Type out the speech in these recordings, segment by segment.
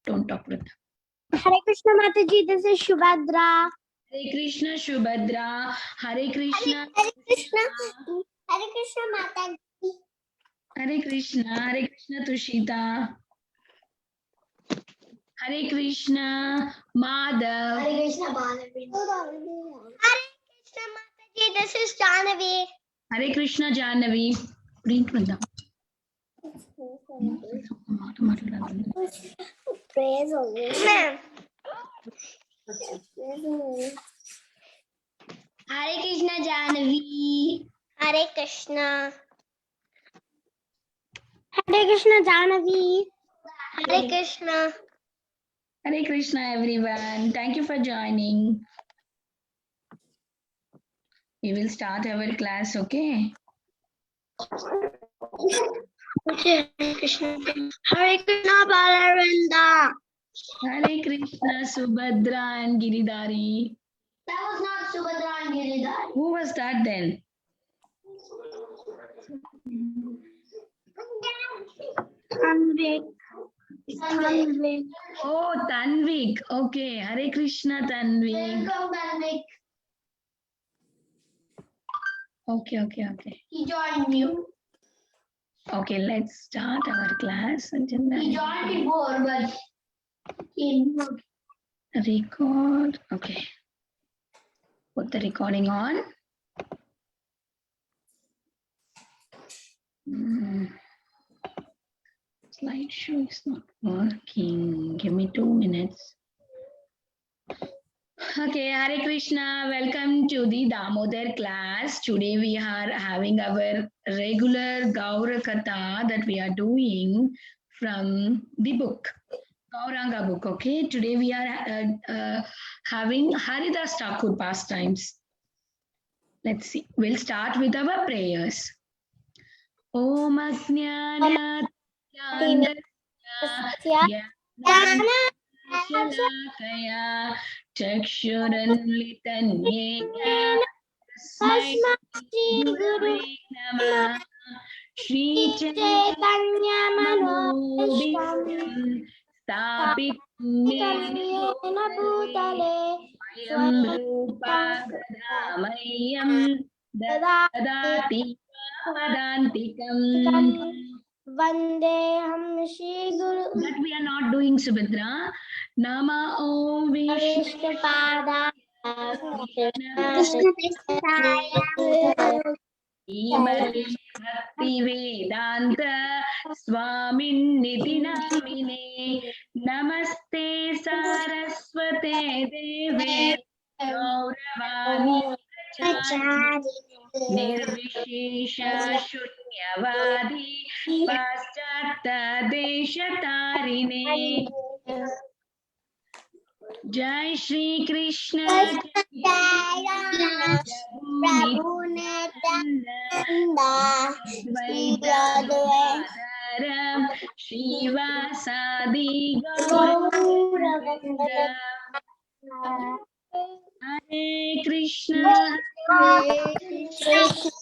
Don't talk with them. Hare Krishna Mataji, this is Shubhadra. Hare Krishna Shubhadra. Hare Krishna. Hare Krishna. Hare Krishna Mataji. Hare Krishna Tushita. Hare Krishna Madhav. Hare Krishna Balavi. Hare Krishna Mataji, this is Janavi. Hare Krishna Jahnavi. Print with Praise only. Ma'am. Hare Krishna Janavi. Hare Krishna. Hare Krishna Janavi. Hare Krishna. Hare Krishna everyone. Thank you for joining. We will start our class, okay? Hare Krishna. Hare Krishna Balavinda. Hare Krishna Subhadra and Giridhari. That was not Subhadra and Giridhari. Who was that then? Tanvik. Tanvik. Oh, Tanvik. Okay. Hare Krishna Tanvik. Welcome, Tanvik. Okay. He joined you. Okay, let's start our class. He joined before, but he didn't. Record. Okay. Put the recording on. Slideshow is not working. Give me 2 minutes. Okay, Hare Krishna. Welcome to the Damodar class. Today we are having our regular Gaura Katha that we are doing from the book, Gauranga book. Okay, today we are having Haridas Thakur pastimes. Let's see. We'll start with our prayers. Om Ajnana Shalakaya Chakshuranlitanyena Tasmai Gurave Namah Shri Chaitanya Manobishtam Stapitam Yena Bhutale Swayam Rupa Gadamayam Dadati Vadantikam. Vandeham Shri Guru. That we are not doing, Subhadra. Nama Om Vishnu Pada. Imale Bhakti Vedanta Swamin Niti Namine Namaste Saraswate Deve Gauravani Nirvishesha Shunyavadi Paschata Deshatarine. Jai Shri Krishna Prabhu Nityananda Sri Radharam Srivasadi Gauravanda. Hare Krishna Hare Krishna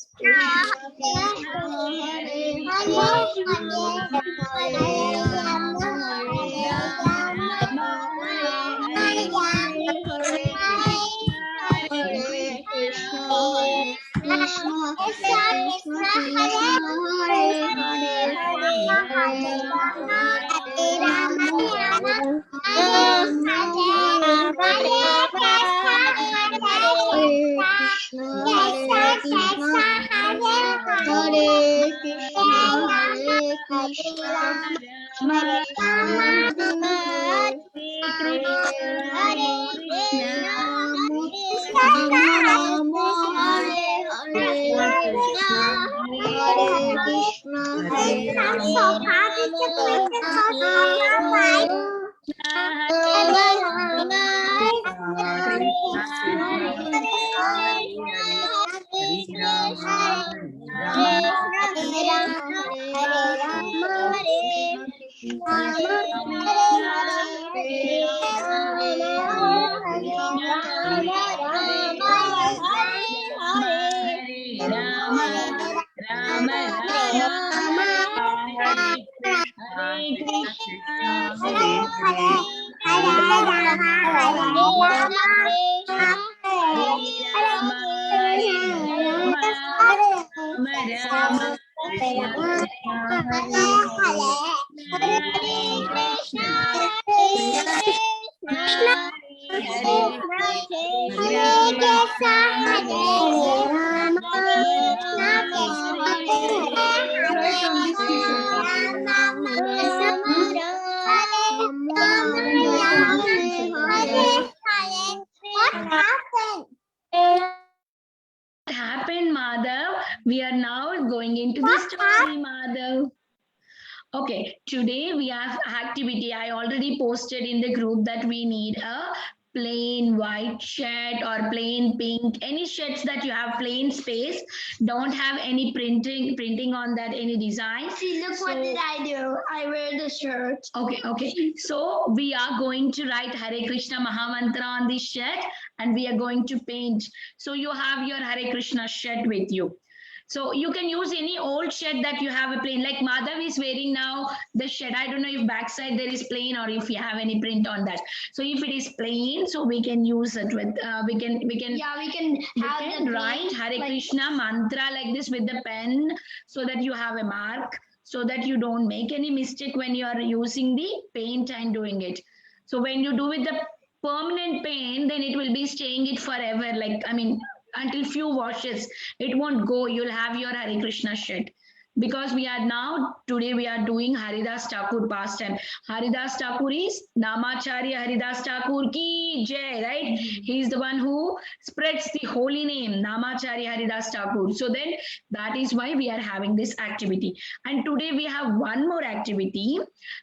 Hare What happened, Madhav? We are now going into the story, Madhav. Okay, today we have activity. I already posted in the group that we need a plain white shirt or plain pink, any shirts that you have plain space, don't have any printing on that, any design. See, look what did I do? I wear the shirt. Okay. So we are going to write Hare Krishna Mahamantra on this shirt and we are going to paint. So you have your Hare Krishna shirt with you. So you can use any old shirt that you have a plain, like Madhav is wearing now the shirt. I don't know if backside there is plain or if you have any print on that. So if it is plain, so we can use it with, we can write Hare Krishna mantra like this with the pen so that you have a mark, so that you don't make any mistake when you are using the paint and doing it. So when you do with the permanent paint, then it will be staying it forever. Like, I mean, until few washes, it won't go. You'll have your Hare Krishna shirt. Because we are now, today we are doing Haridas Thakur pastime. Haridas Thakur is Namacharya Haridas Thakur ki jai, right? He is the one who spreads the holy name, Namacharya Haridas Thakur. So then that is why we are having this activity. And today we have one more activity,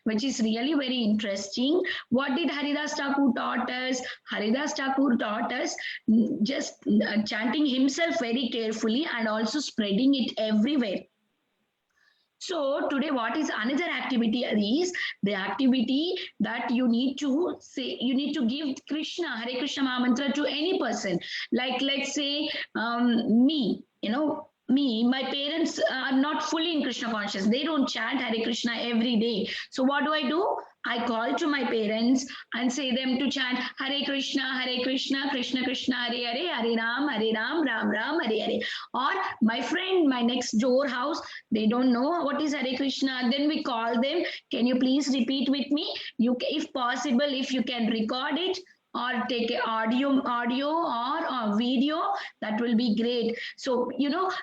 which is really very interesting. What did Haridas Thakur taught us? Haridas Thakur taught us just chanting himself very carefully and also spreading it everywhere. So today what is another activity is the activity that you need to say, you need to give Krishna, Hare Krishna Mahamantra to any person. Like let's say me, my parents are not fully in Krishna conscious. They don't chant Hare Krishna every day. So what do? I call to my parents and say them to chant Hare Krishna, Krishna Krishna, Hare Hare, Hare Ram, Ram Ram, Hare Hare. Or my friend, my next door house, they don't know what is Hare Krishna. Then we call them, can you please repeat with me? If possible, if you can record it, or take a audio or a video, that will be great. So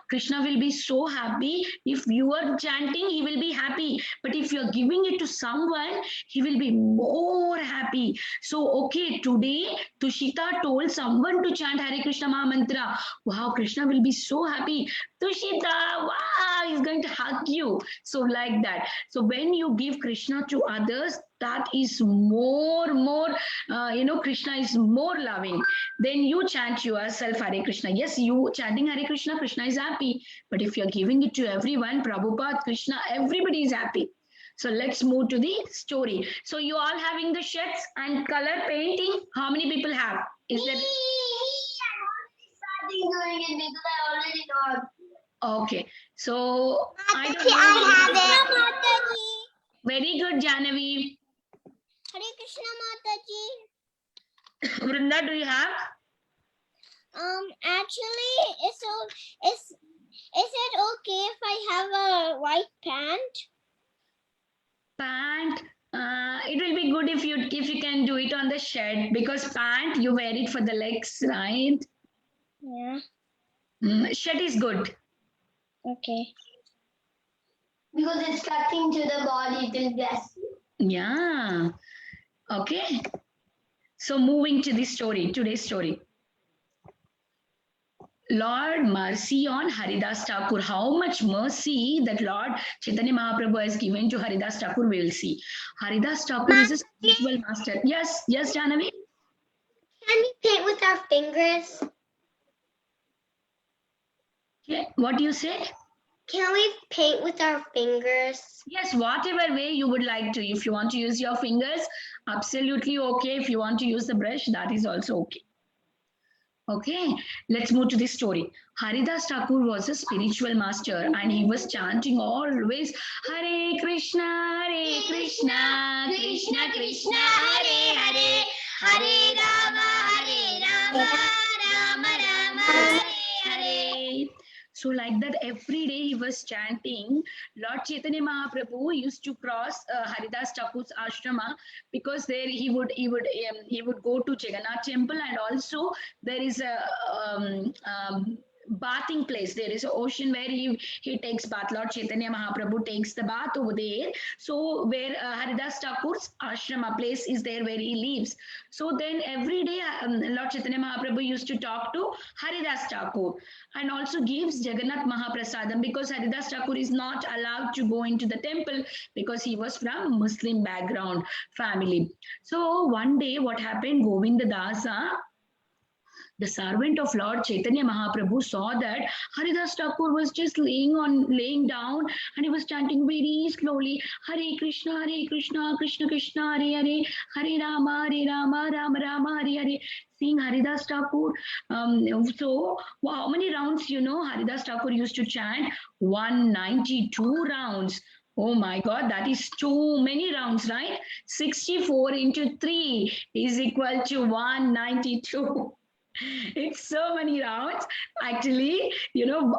Krishna will be so happy. If you are chanting, he will be happy, but if you're giving it to someone, he will be more happy. So okay, today Tushita told someone to chant Hare Krishna Mahamantra. Wow, Krishna will be so happy. Tushita, wow, he's going to hug you. So like that. So when you give Krishna to others, that is more, Krishna is more loving. Then you chant yourself Hare Krishna. Yes, you chanting Hare Krishna, Krishna is happy. But if you're giving it to everyone, Prabhupada, Krishna, everybody is happy. So let's move to the story. So you all having the shirts and color painting. How many people have? Is there? I'm already starting doing it because I already know. Okay. So I don't know. I have it. Very good, Janavi. Hare Krishna Mataji. Vrinda, do you have? Actually, is it okay if I have a white pant? Pant. It will be good if you can do it on the shirt, because pant you wear it for the legs, right? Yeah. Shirt is good. Okay. Because it's cutting to the body till death. Yeah. Okay. So moving to the story, today's story. Lord, mercy on Haridas Thakur. How much mercy that Lord Chaitanya Mahaprabhu has given to Haridas Thakur, we will see. Haridas Thakur is a spiritual master. Yes, Janavi? Can we paint with our fingers? Yeah. What do you say? Can we paint with our fingers? Yes, whatever way you would like to. If you want to use your fingers, absolutely okay. If you want to use the brush, that is also okay. Okay, let's move to the story. Haridas Thakur was a spiritual master and he was chanting always Hare Krishna, Krishna Krishna, Hare Hare, Hare Rama, Rama Rama, Hare Hare. So like that, every day he was chanting. Lord Chaitanya Mahaprabhu used to cross Haridas Thakur's ashrama because there he would go to Jagannath temple, and also there is a bathing place. There is an ocean where he takes bath. Lord Chaitanya Mahaprabhu takes the bath over there. So where Haridas Thakur's ashrama place is there where he lives. So then every day Lord Chaitanya Mahaprabhu used to talk to Haridas Thakur and also gives Jagannath Mahaprasadam, because Haridas Thakur is not allowed to go into the temple because he was from Muslim background family. So one day what happened, Govinda Dasa, the servant of Lord Chaitanya Mahaprabhu, saw that Haridas Thakur was just laying down and he was chanting very slowly, Hare Krishna, Krishna Krishna, Hare Hare, Hare Rama, Rama Rama, Hare Hare. Seeing Haridas Thakur, so how many rounds, Haridas Thakur used to chant? 192 rounds. Oh my God, that is too many rounds, right? 64 into 3 is equal to 192. It's so many rounds. Actually,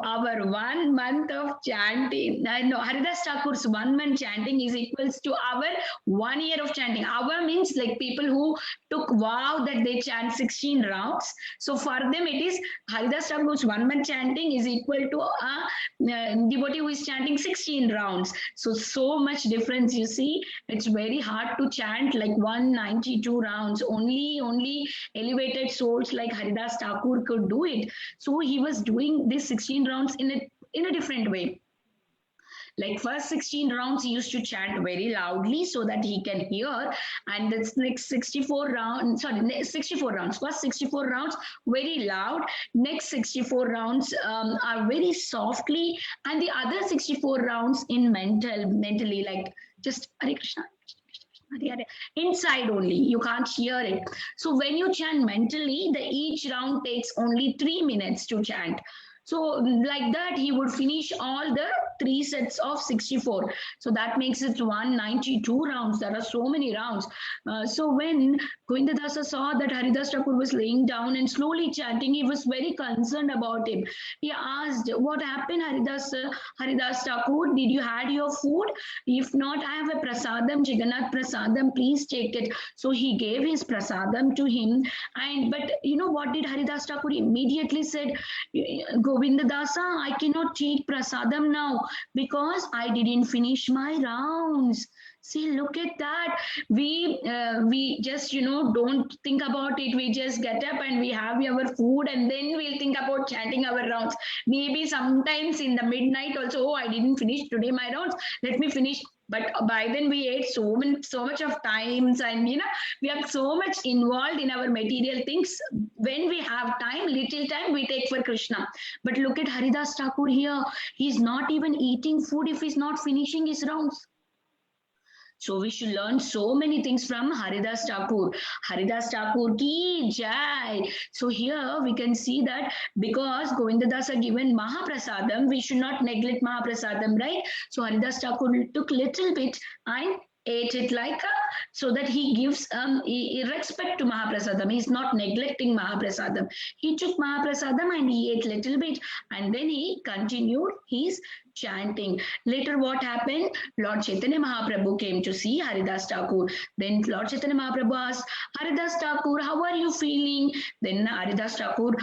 our 1 month of chanting, no, Haridas Thakur's 1 month chanting is equals to our 1 year of chanting. Our means like people who took vow that they chant 16 rounds. So for them, it is Haridas Thakur's 1 month chanting is equal to a devotee who is chanting 16 rounds. So much difference, you see. It's very hard to chant like 192 rounds. Only elevated souls like Haridas Thakur could do it. So he was doing this 16 rounds in a different way. Like first 16 rounds, he used to chant very loudly so that he can hear. And the next 64 rounds, first 64 rounds, very loud. Next 64 rounds are very softly. And the other 64 rounds in mentally, like just Hare Krishna. Inside only, you can't hear it. So when you chant mentally, each round takes only 3 minutes to chant. So like that, he would finish all the 3 sets of 64. So that makes it 192 rounds. There are so many rounds. So when Govinda Dasa saw that Haridas Thakur was laying down and slowly chanting, he was very concerned about him. He asked, what happened, Haridas Thakur? Did you had your food? If not, I have a prasadam, Jagannath prasadam, please take it. So he gave his prasadam to him. But what did Haridas Thakur immediately said? Govinda Dasa, I cannot take prasadam now because I didn't finish my rounds. See, look at that. We just, don't think about it. We just get up and we have our food and then we'll think about chanting our rounds. Maybe sometimes in the midnight also, oh, I didn't finish today my rounds. Let me finish. But by then we ate so much of times, and we are so much involved in our material things. When we have time, little time, we take for Krishna. But look at Haridas Thakur here. He's not even eating food if he's not finishing his rounds. So we should learn so many things from Haridas Thakur. Haridas Thakur ki jai. So here we can see that because Govinda Dasa given Mahaprasadam, we should not neglect Mahaprasadam, right? So Haridas Thakur took little bit and ate it like so that he gives respect to Mahaprasadam. He's not neglecting Mahaprasadam. He took Mahaprasadam and he ate little bit and then he continued his chanting. Later what happened? Lord Chaitanya Mahaprabhu came to see Haridas Thakur. Then Lord Chaitanya Mahaprabhu asked, Haridas Thakur, how are you feeling? Then Haridas Thakur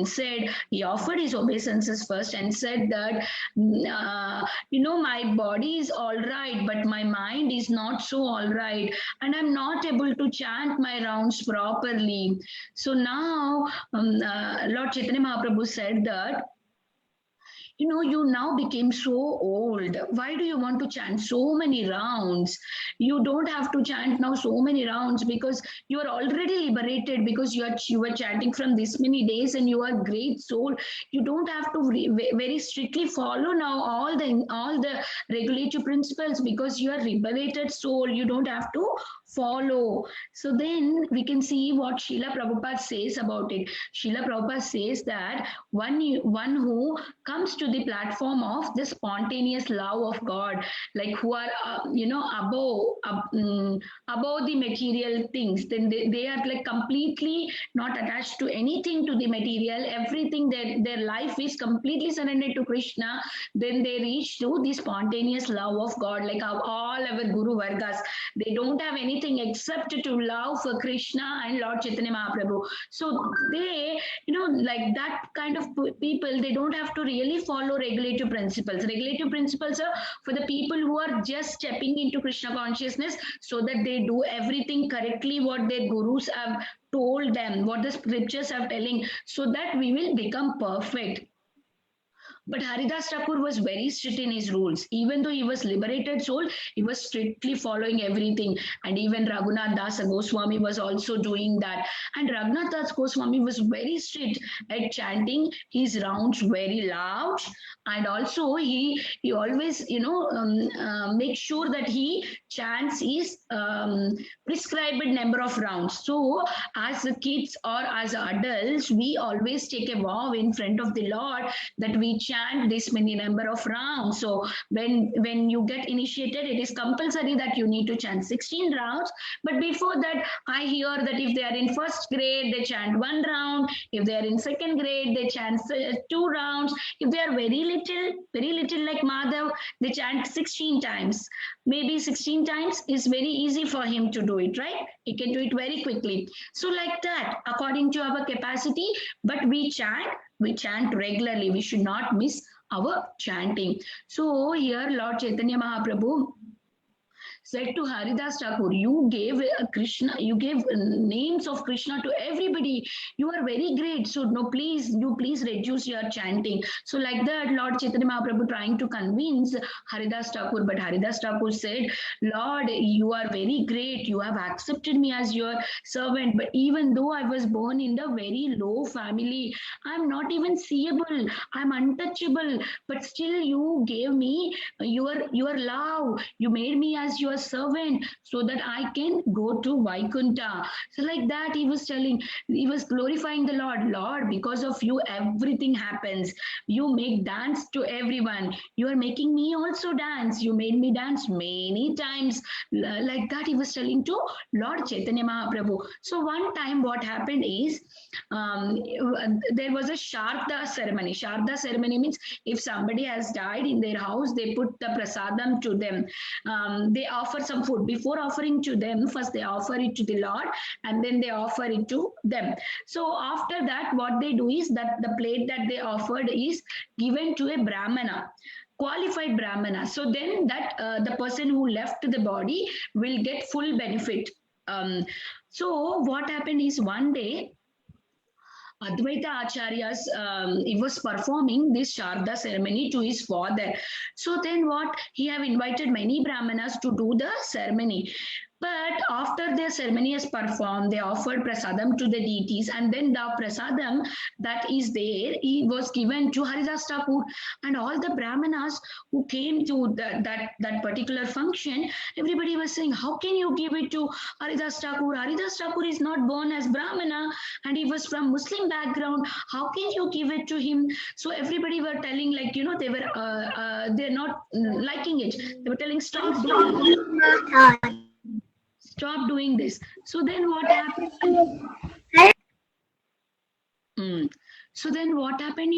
said, he offered his obeisances first and said that, my body is all right, but my mind is not so all right. And I'm not able to chant my rounds properly. So now Lord Chaitanya Mahaprabhu said that you now became so old. Why do you want to chant so many rounds? You don't have to chant now so many rounds, because you are already liberated, because you were chanting from this many days and you are great soul. You don't have to very strictly follow now all the regulative principles, because you are liberated soul. You don't have to follow. So then we can see what Srila Prabhupada says about it. Srila Prabhupada says that one who comes to the platform of the spontaneous love of God, like who are above the material things, then they are like completely not attached to anything, to the material, everything, their life is completely surrendered to Krishna. Then they reach to the spontaneous love of God, like all our Guru Vargas, they don't have anything except to love for Krishna and Lord Chaitanya Mahaprabhu. So they, like that kind of people, they don't have to really follow regulative principles. Regulative principles are for the people who are just stepping into Krishna consciousness, so that they do everything correctly, what their gurus have told them, what the scriptures are telling, so that we will become perfect. But Haridas Thakur was very strict in his rules. Even though he was liberated soul, he was strictly following everything. And even Raghunath Das Goswami was also doing that. And Raghunath Das Goswami was very strict at chanting his rounds very loud. And also he always, make sure that he chants his prescribed number of rounds. So as kids or as adults, we always take a vow in front of the Lord that we chant this many number of rounds. So when you get initiated, it is compulsory that you need to chant 16 rounds. But before that, I hear that if they are in first grade, they chant 1 round. If they are in second grade, they chant 2 rounds. If they are very little like Madhav, they chant 16 times. Maybe 16 times is very easy for him to do it, right? He can do it very quickly. So like that, according to our capacity, but we chant regularly. We should not miss our chanting. So here Lord Chaitanya Mahaprabhu said to Haridas Thakur, you gave Krishna, you gave names of Krishna to everybody. You are very great. So no, please reduce your chanting. So like that, Lord Chaitanya Mahaprabhu trying to convince Haridas Thakur, but Haridas Thakur said, Lord, you are very great. You have accepted me as your servant. But even though I was born in a very low family, I'm not even seeable. I'm untouchable. But still you gave me your love. You made me as your servant so that I can go to Vaikunta. So like that, he was glorifying the Lord. Lord, because of you, everything happens. You make dance to everyone. You are making me also dance. You made me dance many times. Like that, he was telling to Lord Chaitanya Mahaprabhu. So one time what happened is, there was a Sharda ceremony. Sharda ceremony means if somebody has died in their house, they put the prasadam to them. They offer some food. Before offering to them, first they offer it to the Lord and then they offer it to them. So after that, what they do is that the plate that they offered is given to a Brahmana, qualified Brahmana. So then that the person who left the body will get full benefit. So what happened is one day, Advaita Acharyas, he was performing this Sharda ceremony to his father. So then what? He have invited many Brahmanas to do the ceremony. But after their ceremony is performed, they offered prasadam to the deities, and then the prasadam that is there, he was given to Haridas Thakur, and all the Brahmanas who came to that particular function, everybody was saying, how can you give it to Haridas Thakur? Haridas Thakur is not born as Brahmana, and he was from Muslim background. How can you give it to him? So everybody were telling, like, they were they're not liking it. They were telling, stop doing this. So then what happened? So then what happened,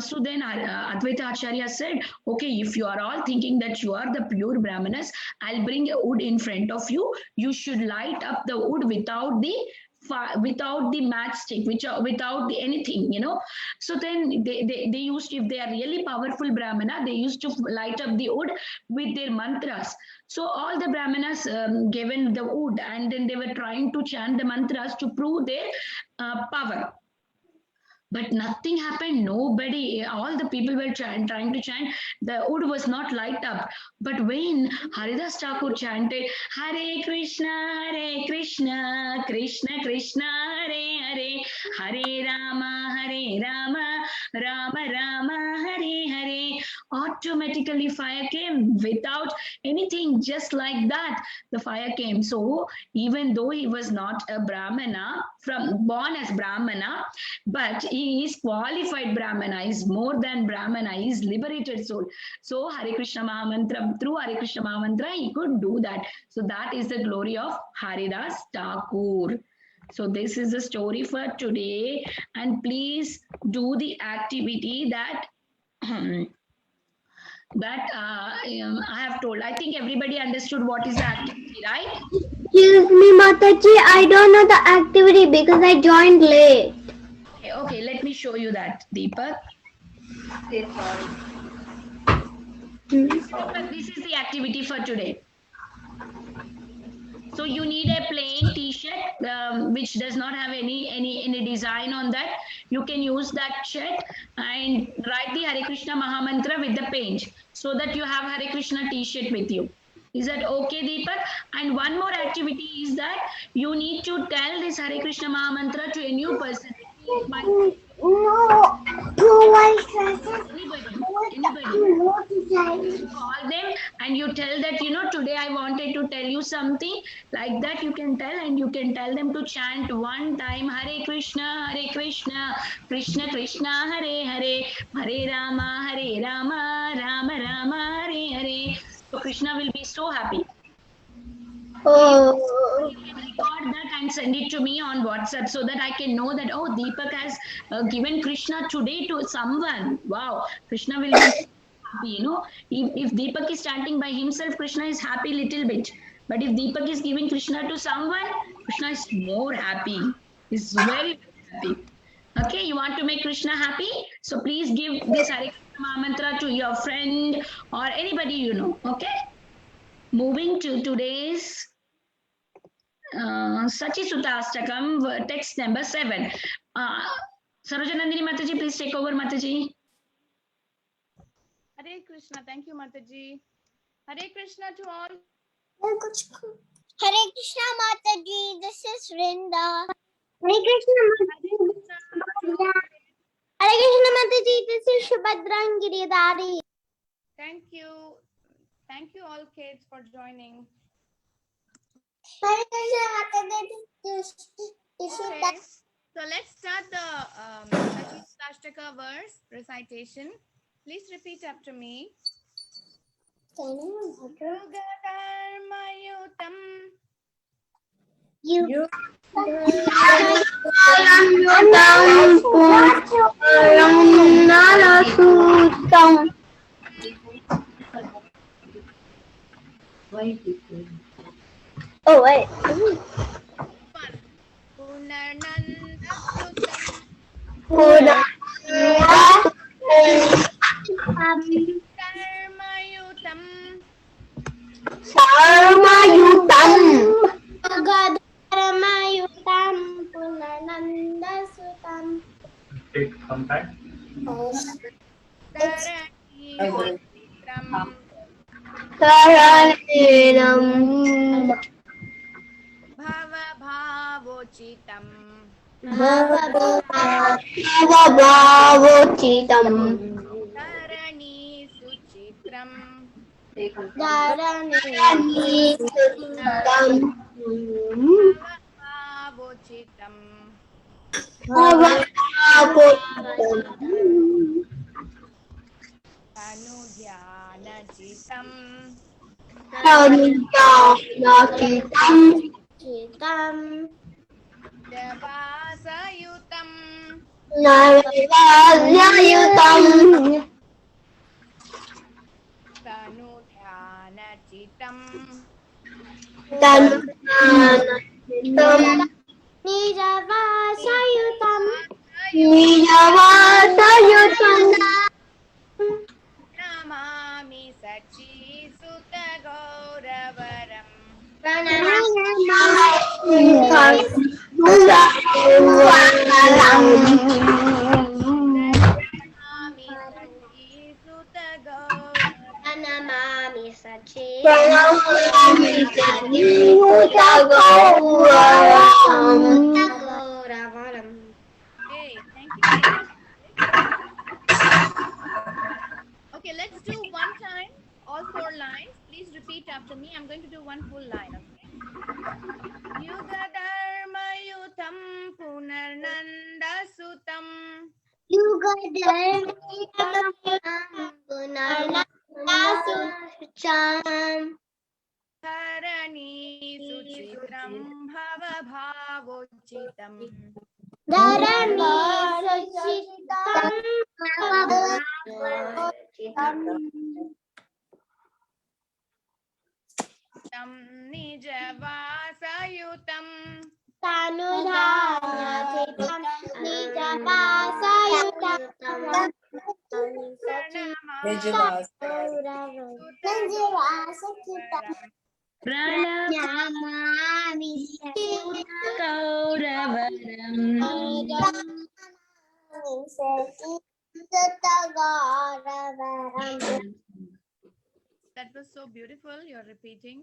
so then Advaita Acharya said, okay, if you are all thinking that you are the pure Brahmanas, I'll bring a wood in front of you. You should light up the wood without the matchstick, without the anything, So then they used, if they are really powerful Brahmana, they used to light up the wood with their mantras. So all the Brahmanas given the wood, and then they were trying to chant the mantras to prove their power. but nothing happened. Nobody, all the people were trying to chant. The wood was not light up. But when Haridas Thakur chanted, Hare Krishna, Krishna Krishna, Hare Hare, Hare Rama, Rama Rama, Hare Hare, automatically fire came without anything, just like that. The fire came. So even though he was not a Brahmana, born as Brahmana, but he is qualified Brahmana, is more than Brahmana, he is liberated soul. So Hare Krishna Mahamantra, through Hare Krishna Mahamantra, he could do that. So that is the glory of Haridas Thakur. So this is the story for today, and please do the activity that I have told. I think everybody understood what is the activity, right? Excuse me, Mataji, I don't know the activity because I joined late. Okay, let me show you that, Deepak. Deepak, this is the activity for today. So you need a plain t-shirt which does not have any design on that. You can use that shirt and write the Hare Krishna Mahamantra with the paint, so that you have Hare Krishna t-shirt with you. Is that okay, Deepak? And one more activity is that you need to tell this Hare Krishna Mahamantra to a new person. No, Anybody. You call them and you tell that, today I wanted to tell you something, like that you can tell, and you can tell them to chant one time Hare Krishna, Krishna Krishna, Hare Hare, Hare Rama, Rama Rama, Hare Hare. So Krishna will be so happy. Oh. You can record that and send it to me on WhatsApp, so that I can know that, oh, Deepak has given Krishna today to someone. Wow, Krishna will be happy, If Deepak is chanting by himself, Krishna is happy little bit. But if Deepak is giving Krishna to someone, Krishna is more happy. He's very happy. Okay, you want to make Krishna happy? So please give this Hare Krishna mantra to your friend or anybody you know. Okay? Moving to today's Sachi Sutta Ashtakam, text number 7. Sarojanandini Mataji, please take over, Mataji. Hare Krishna. Thank you, Mataji. Hare Krishna to all. Hare Krishna Mataji, this is Rinda. Hare Krishna Mataji. Hare Krishna Mataji, this is Shubhadrangiri Dari. Thank you. Thank you all kids for joining. Hare Krishna Mataji. Okay. So let's start the Sachi Ashtaka verse recitation. Please repeat after me. Oh, wait. Take some time. Bhavochitam. Dharani Suchitram. Bhavochitam. Tanudhyanachitam. Devasayutam. Tanudhyanachitam. Namami Sachi Sutta Gauravaram. Okay, thank you very much. Okay, let's do one time, all 4 lines. Please repeat after me. I'm going to do one full line, okay? Yuga Dharma Yutam Punarnanda Sutam Dharani Suchitram Bhava Bhavochitam Tam Nijavasayutam That was so beautiful. You're repeating.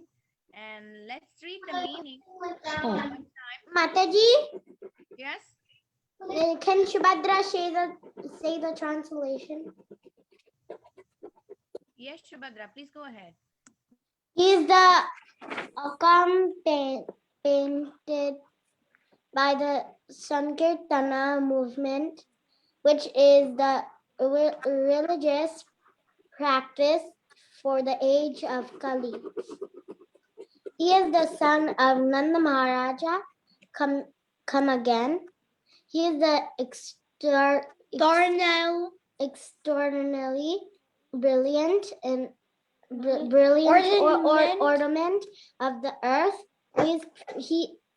And let's read the meaning one time. Mataji, Yes? can Shubhadra say the translation? Yes, Shubhadra, please go ahead. He is the accompanied by the Sankirtana movement, which is the religious practice for the age of Kali. He is the son of Nanda Maharaja, come again. He is the extraordinarily brilliant and ornament of the earth.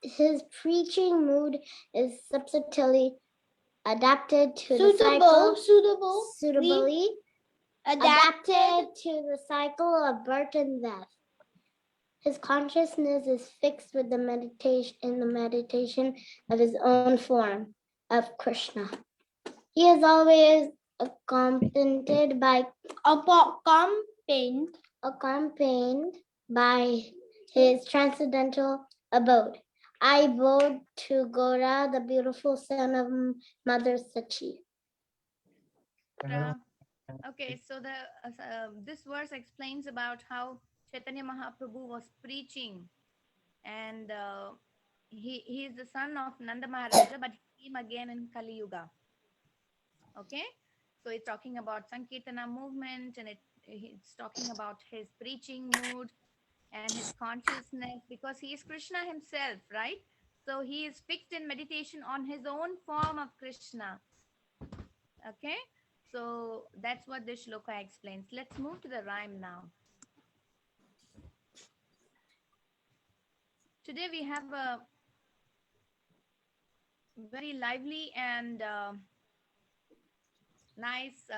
His preaching mood is subtly adapted to the cycle, suitably adapted to the cycle of birth and death. His consciousness is fixed with the meditation of his own form of Krishna. He is always accompanied by his transcendental abode. I bowed to Gora, the beautiful son of Mother Sachi. Okay, so this verse explains about how Chaitanya Mahaprabhu was preaching, and he is the son of Nanda Maharaja, but he came again in Kali Yuga. Okay, so it's talking about Sankirtana movement, and it's talking about his preaching mood and his consciousness, because he is Krishna himself, right? So he is fixed in meditation on his own form of Krishna. Okay, so that's what this shloka explains. Let's move to the rhyme now. Today we have a very lively and nice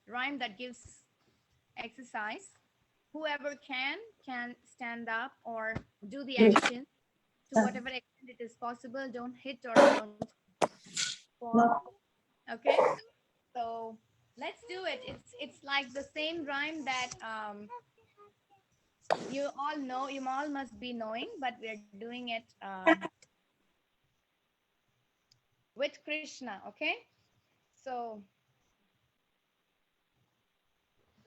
rhyme that gives exercise. Whoever can stand up or do the action to whatever extent it is possible. Don't hit or don't fall. Okay, so let's do it. It's like the same rhyme that you all know, you all must be knowing, but we're doing it with Krishna. Okay, so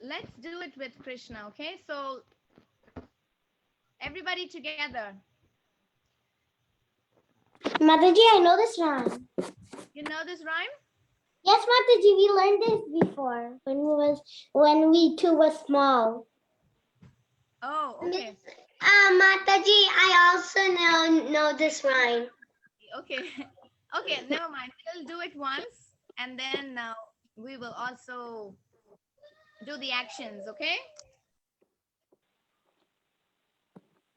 let's do it with Krishna. Okay, so everybody together. Mataji, I know this rhyme. You know this rhyme? Yes, Mataji, we learned this before when we two were small. Oh, okay. Mataji, I also know this rhyme. Okay. Okay, never mind. We'll do it once, and then we will also do the actions, okay?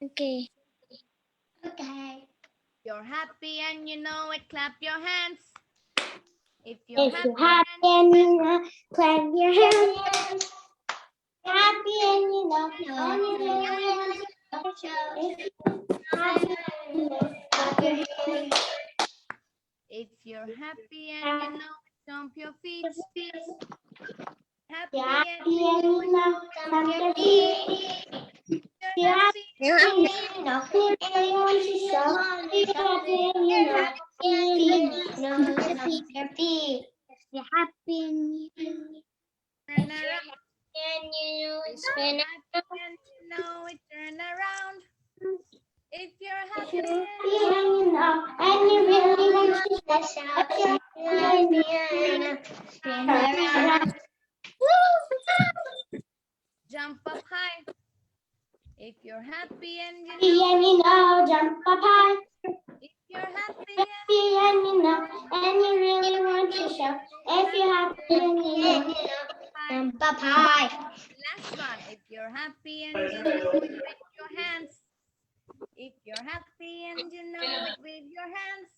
Okay. You're happy and you know it, clap your hands. If If you're you're happy happy and you know, clap your hands. Happy and you know, clap your hands. if you're happy and you know it, stomp your feet. Happy Happy and and you know, clap your feet. you're happy. your feet. If you're happy and Turn around. you know it's If you're happy and you know it, turn around. If you're happy and you know, and you really want to shout, turn around. jump up high. If you're happy and you And you know, jump up high. if you're happy And you know, and you really want to show. If you're happy and you know, jump up high. last one. If you're happy and you know it, wave your hands. If you're happy and you know it, wave your hands.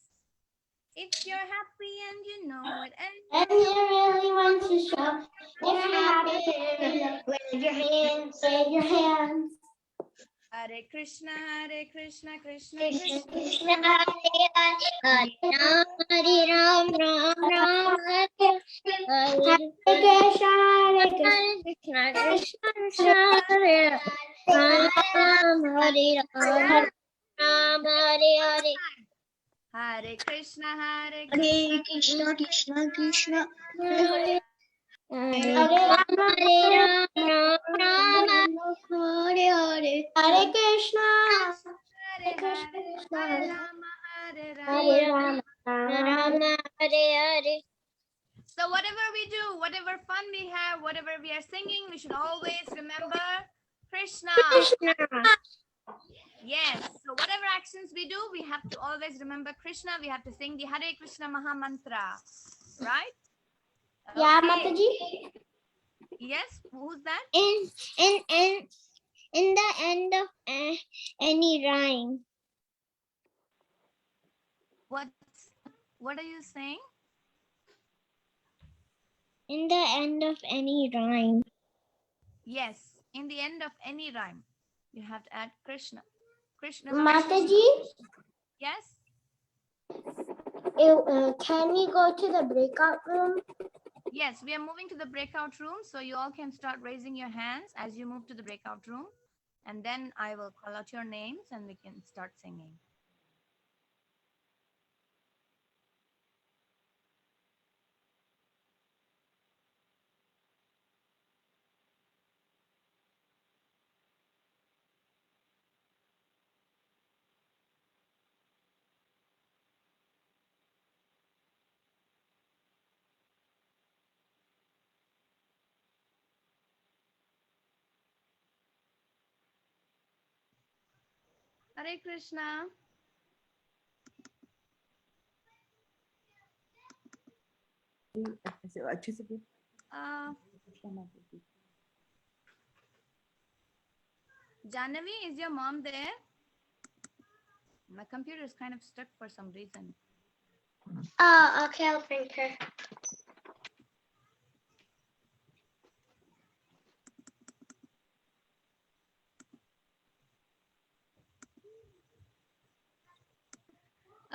If you're happy and you know it, And you really want to show. If you're happy, wave your hands. Wave your hands. Hare Krishna, Krishna Krishna, Krishna. Krishna, Hare Ram, Hare Ram, Ram Ram, Hare Hare Krishna, Krishna, Krishna, Hare Ram, Hare Ram, Ram Hare Hare. Hare Krishna, Hare Krishna, Krishna, Krishna, Hare Hare Ram, Ram Ram, Hare Hare. Hare Krishna, Hare Krishna, Hare Rama, Hare Hare Rama. Rama, Hare Hare. So whatever we do, whatever fun we have, whatever we are singing, we should always remember Krishna. Yes. So whatever actions we do, we have to always remember Krishna. We have to sing the Hare Krishna Maha Mantra, right? Yeah, Okay. Mataji. Yes. Who's that? In the end of any rhyme. What are you saying? In the end of any rhyme. Yes. In the end of any rhyme, you have to add Krishna. Krishna. Mataji, Yes. can we go to the breakout room? Yes, we are moving to the breakout room. So you all can start raising your hands as you move to the breakout room. And then I will call out your names and we can start singing. Hare Krishna. Jahnavi, is your mom there? My computer is kind of stuck for some reason. Oh, okay, I'll bring her.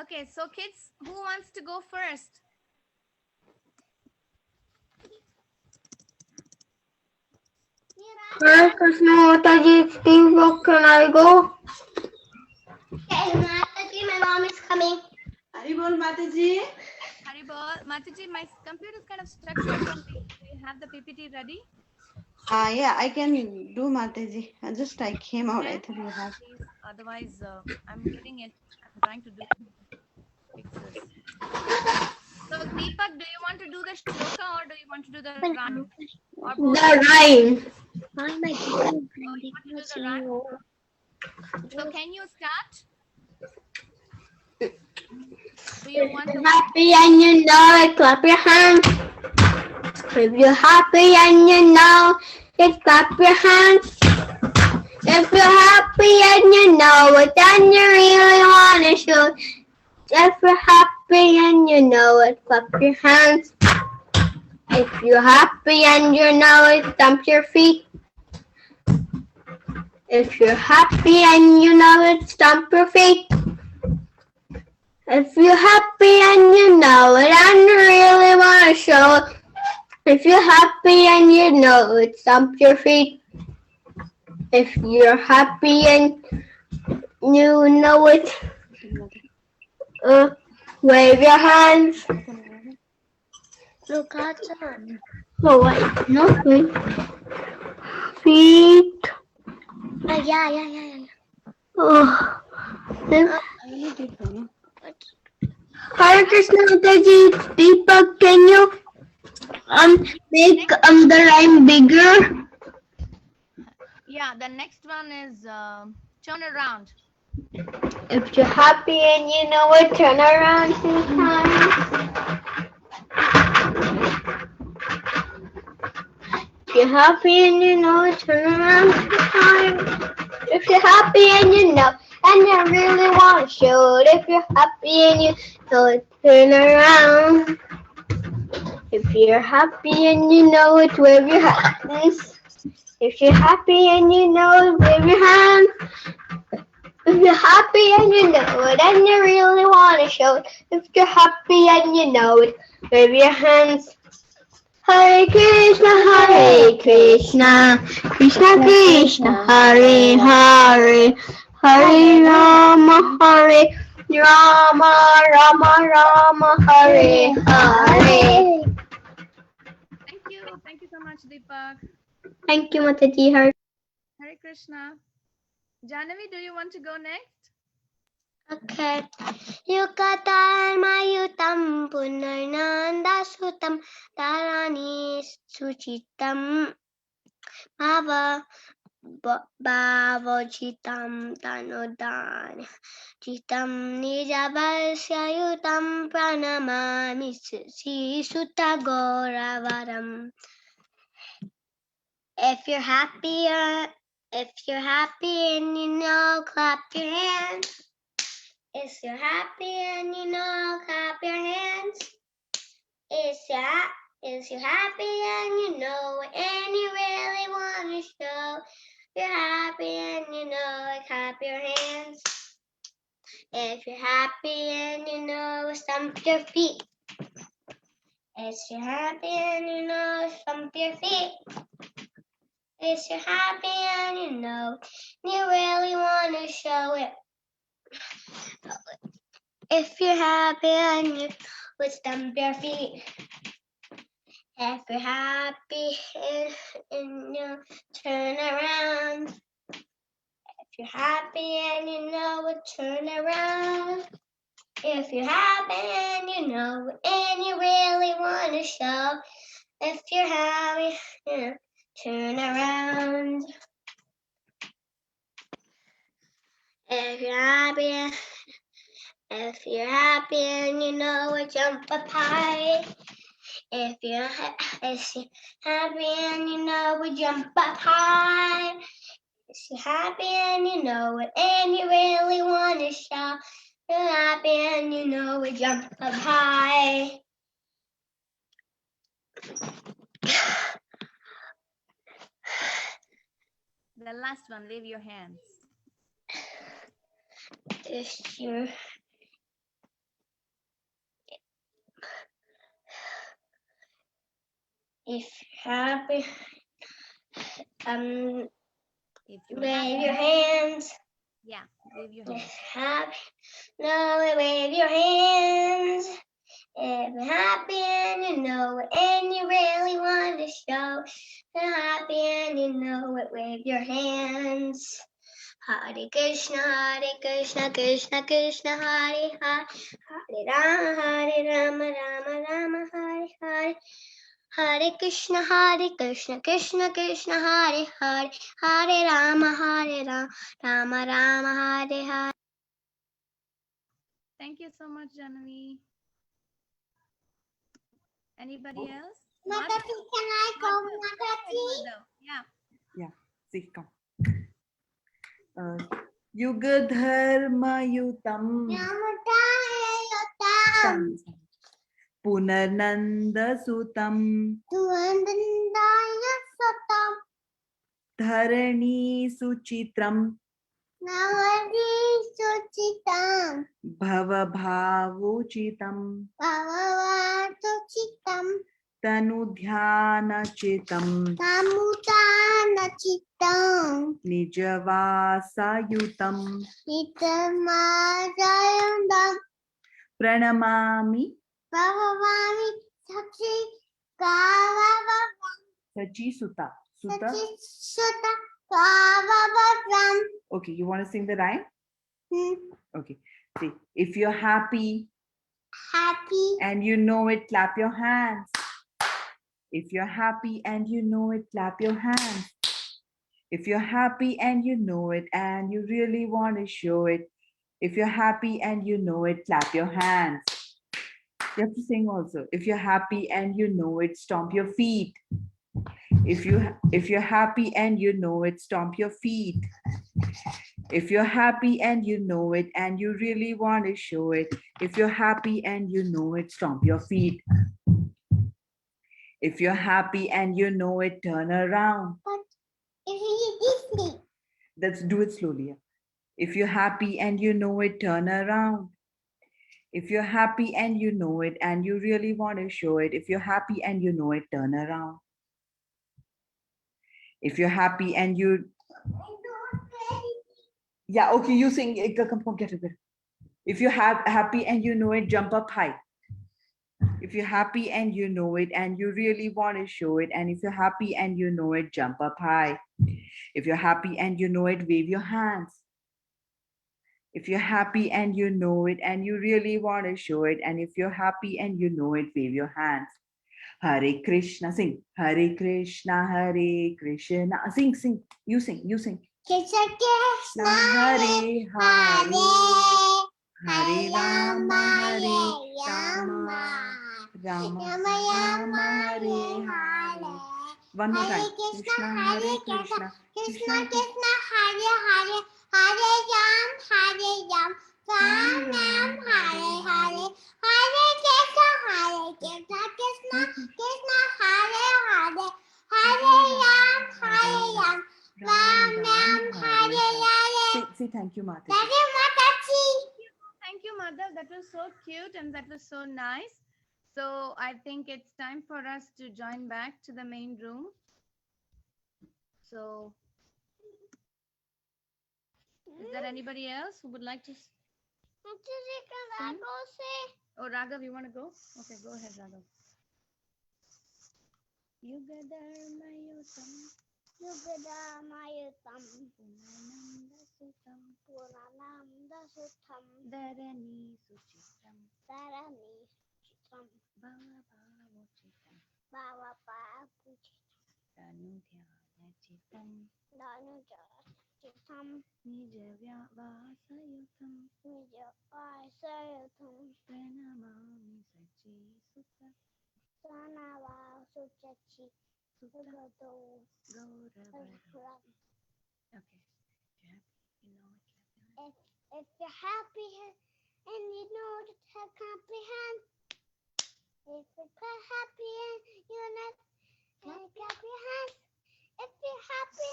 Okay, so kids, who wants to go first? Hare Krishna Mataji, Steve, can I go? Okay, Mataji, my mom is coming. Haribol Mataji. Haribol. Mataji, my computer is kind of stuck for some reason. Do you have the PPT ready? Yeah, I can do Mataji. I came out. I thought you have. Please, otherwise, I'm getting it. I'm trying to fix this. So, Deepak, do you want to do the shloka or do you want to do the rhyme? Or both? The rhyme. Hi, my So, can you start? Do you want to? Happy and you know it, clap your hands. If you're happy and you know it, clap your hands. If you're happy and you know it, then you really want to show. If you're happy and you know it, clap your hands. If you're happy and you know it, stamp your feet. If you're happy and you know it, stamp your feet. If you're happy and you know it and you really want to show it. If you're happy and you know it, stamp your feet. If you're happy and you know it, wave your hands. Lokata. Oh, wait. No, wait. Feet. Yeah. Oh. Then, Uh, I only did one. Hare Krishna Mataji, Deepak, can you make the rhyme bigger? Yeah, the next one is turn around. If you're happy and you know it, turn around 2 times. If you're happy and you know it, turn around 2 times. If you're happy and you know, and you really want to show it. If you're happy and you know it, turn around. If you're happy and you know it, wave your hands. If you're happy and you know it, wave your hands. If you're happy and you know it, and you really want to show it. If you're happy and you know it, wave your hands. Hare Krishna, Krishna Krishna, Hare Hare, Hare Rama, Hare Rama, Rama Rama, Hare Hare. Thank you so much, Deepak. Thank you, Mataji. Hare. Hare Krishna. Jahnavi, do you want to go next? Okay. Yukatar mayutam punarnanda sutam tarani suchitam bhavochitam tanodan chitam nijabasyayutam pranamami sisuta gauravaram. If you're happy and you know, clap your hands. If you're happy and you know, clap your hands. If you're happy and you know, and you really want to show you're happy and you know, clap your hands. If you're happy and you know, stomp your feet. If you're happy and you know, stomp your feet. If you're happy and you know, you really want to show it. If you're happy and you would stomp your feet. If you're happy and you turn around. If you're happy and you know it, turn around. If you're happy and you know it, and you really want to show. If you're happy, turn around. If you're happy and you know it, jump up high. If you're happy and you know it, jump up high. If you're happy and you know it, and you really want to shout, you're happy and you know it, jump up high. The last one, wave your hands. If you're happy, If you're wave your hands. Yeah, wave your hands. Happy, no, wave your hands. If you're happy and you know it, and you really want to show, you're happy and you know it, wave your hands. Hare Krishna, Krishna Krishna, Hare Hare, Hare Rama, Rama Rama, Hare Hare. Hare Krishna, Krishna Krishna, Hare Hare, Hare Rama, Rama Rama, Hare Hare. Thank you so much, Jahnavi. Anybody else? Mataji, can I go, Mataji? Yeah. Yeah, see, come. Yugadharmayutam Punarnandasutam Dharani Suchitram Bhavabhavuchitam Tanudhyanachitam Nijavasayutam Pranamami Sachi Kavavaram. Sachi Suta. Suta. Sachi Suta Kavavaram. Okay, you want to sing the rhyme? Okay. See, if you're happy Happy. and you know it, clap your hands. If you're happy and you know it, clap your hands. If you're happy and you know it and you really want to show it, if you're happy and you know it, clap your hands. You have to sing also. If you're happy and you know it, stomp your feet. If you're happy and you know it, stomp your feet. If you're happy and you know it and you really want to show it, if you're happy and you know it, stomp your feet. If you're happy and you know it, turn around. If you Disney. Let's do it slowly. Yeah. If you're happy and you know it, turn around. If you're happy and you know it and you really want to show it, if you're happy and you know it, turn around. If you're happy and you... Yeah, okay, you sing. Come on, get it. If you're happy and you know it, jump up high. If you're happy and you know it and you really want to show it, and if you're happy and you know it, jump up high. If you're happy and you know it, wave your hands. If you're happy and you know it and you really want to show it, and if you're happy and you know it, wave your hands. Hare Krishna, sing. Hare Krishna, Hare Krishna. Sing, sing. You sing, you sing. Krishna Krishna Hare Hare. Hare Rama, Hare Rama. Rama Rama Rama, Hare Hare. One more time. Krishna, Hare Krishna. Krishna Krishna Hare Hare. Hare Ram, Hare Ram. Ram Ram, Hare Hare. Hare Krishna, Hare Krishna. Krishna Krishna Hare Hare. Hare Ram, Hare Ram. Ram Ram, Hare Hare. Say thank you, Mata. Hare Mataji. Thank you, mother. That was so cute and that was so nice. So I think it's time for us to join back to the main room. So is there anybody else who would like to? Oh, Raghav, you want to go? Okay, go ahead, Raghav. Yugadharmayutam Yugadamayatam. Punanandasutam Puranamdasutam. Dharani Suchitam Dharani Suchitam. Bhavavochitam Bhavapapuchitam. Danudhyanachitam Danujachitam. Nijavyavasayutam Nijapasayatam. Pranamami Sachi Sutta Sanava Suchachi. Sugado Gauravaram. Okay. If you're happy and you know to comprehend. If you're happy and you're not, clap your hands. If you're happy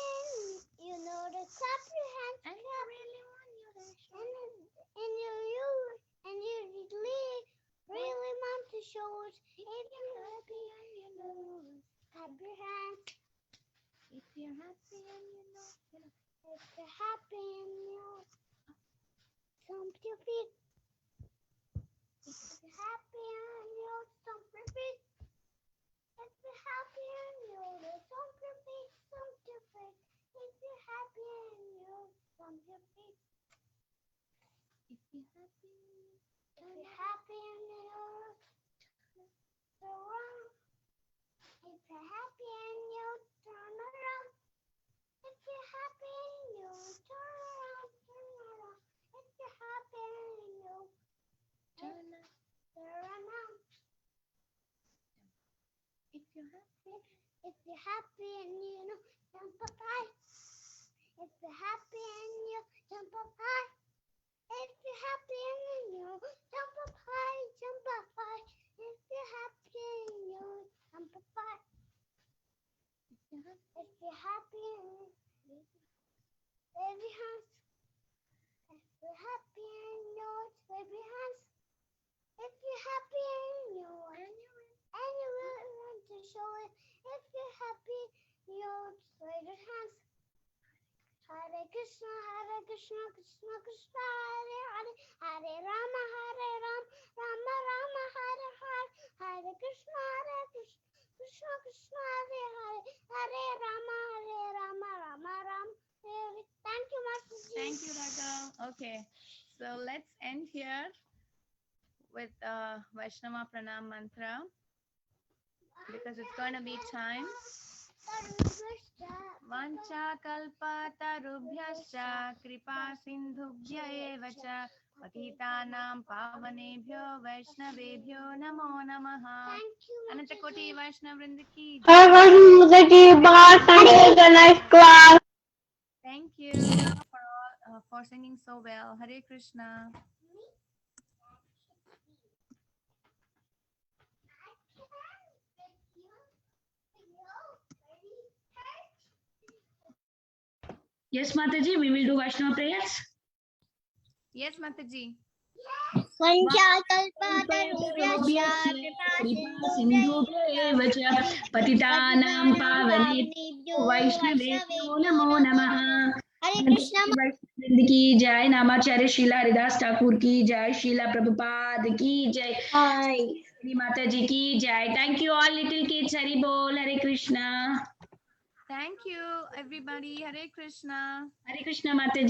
and you know to clap your hands. And you really want your And you really want to show it. If you're happy and you know, clap your hands. If you're happy and you know. If you're happy and you stomp your feet. If you're happy and you stomp your feet. If you're happy and you stomp your feet, stomp your feet. If you're happy and you stomp your feet. If you're happy. If you're happy and you turn around. If you're happy and you turn around. If you're happy and you turn around. If you're happy and you turn around. If you're happy. If you're happy and you know, jump up high. If you're happy and you jump up high. If you're happy and you jump up high, jump up high. If you're happy and you jump up high. If you're happy and you wave your hands. If you're happy and you wave your hands. If you're happy and you really want to show it. If you're happy, you wave your hands. Hare Krishna, Krishna Krishna, Hare Hare, Hare Rama, Rama Rama, Hare Hare, Hare Krishna, Krishna Krishna Hare Hare Hare Rama Rama Rama Hare Hare. Thank you, Mataji. Thank you, Raghav. Okay, so let's end here with Vaishnava Pranam mantra because it's going to be time. Vancha kalpa tarubhyascha kripa sindhubhya eva cha patitanam pavanebhyo vaishnavebhyo namo namaha. Anantakoti Vaishnav Vrinda ki jai. Thank you for singing so well. Hare Krishna. Yes, Mataji, we will do Vaishnava prayers. Yes, Mataji. पतितानां पावनेभ्यो वैष्णवेभ्यो नमो नमः. Hare Krishna. वैष्णव की जय. नामाचार्य शीला हरिदास ठाकुर की जय. शीला प्रभुपाद की जय. माता जी की जय. Thank you all little kids. Hari bol. Hare Krishna. Thank you, everybody. Hare Krishna. Hare Krishna, Mataji.